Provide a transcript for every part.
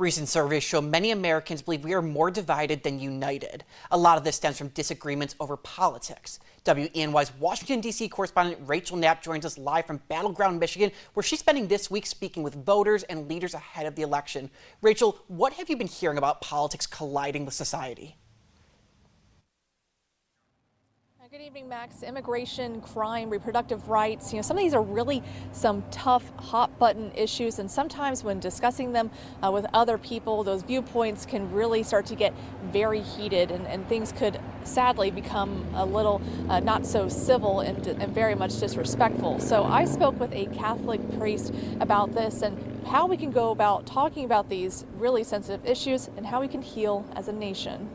Recent surveys show many Americans believe we are more divided than united. A lot of this stems from disagreements over politics. WENY's Washington, D.C. correspondent Rachel Knapp joins us live from Battleground, Michigan, where she's spending this week speaking with voters and leaders ahead of the election. Rachel, what have you been hearing about politics colliding with society? Good evening, Max. Immigration, crime, reproductive rights, some of these are really some tough, hot button issues. And sometimes when discussing them with other people, those viewpoints can really start to get very heated and things could sadly become a little not so civil and very much disrespectful. So I spoke with a Catholic priest about this and how we can go about talking about these really sensitive issues and how we can heal as a nation.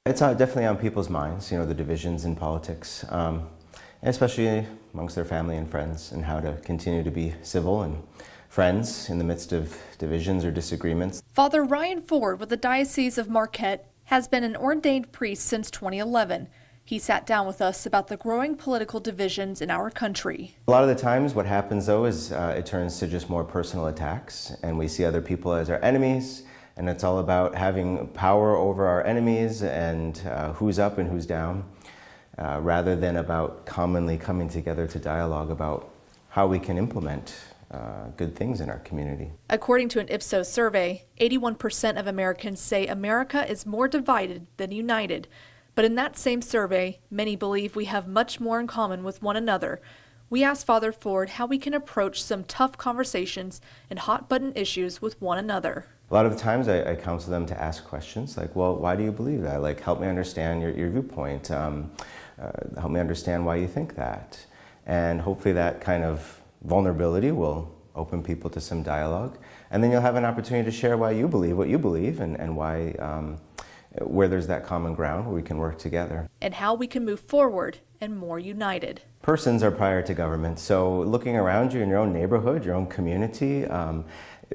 It's definitely on people's minds, the divisions in politics, and especially amongst their family and friends, and how to continue to be civil and friends in the midst of divisions or disagreements. Father Ryan Ford with the Diocese of Marquette has been an ordained priest since 2011. He sat down with us about the growing political divisions in our country. A lot of the times what happens though is it turns to just more personal attacks, and we see other people as our enemies. And it's all about having power over our enemies and who's up and who's down, rather than about commonly coming together to dialogue about how we can implement good things in our community. According to an Ipsos survey, 81% of Americans say America is more divided than united. But in that same survey, many believe we have much more in common with one another. We asked Father Ford how we can approach some tough conversations and hot-button issues with one another. A lot of the times I counsel them to ask questions like, well, why do you believe that? Like, help me understand your viewpoint. Help me understand why you think that. And hopefully that kind of vulnerability will open people to some dialogue. And then you'll have an opportunity to share why you believe what you believe and why, where there's that common ground where we can work together. And how we can move forward and more united. Persons are prior to government, so looking around you in your own neighborhood, your own community,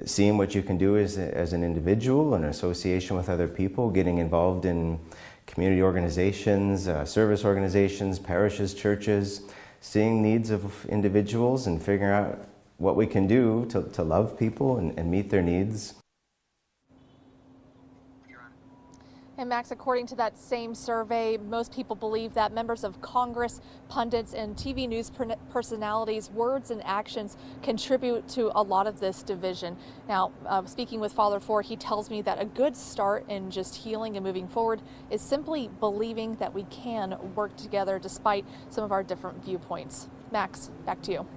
seeing what you can do as an individual, an association with other people, getting involved in community organizations, service organizations, parishes, churches, seeing needs of individuals and figuring out what we can do to love people and meet their needs. And Max, according to that same survey, most people believe that members of Congress, pundits, and TV news personalities' words and actions contribute to a lot of this division. Now, speaking with Father Ford, he tells me that a good start in just healing and moving forward is simply believing that we can work together despite some of our different viewpoints. Max, back to you.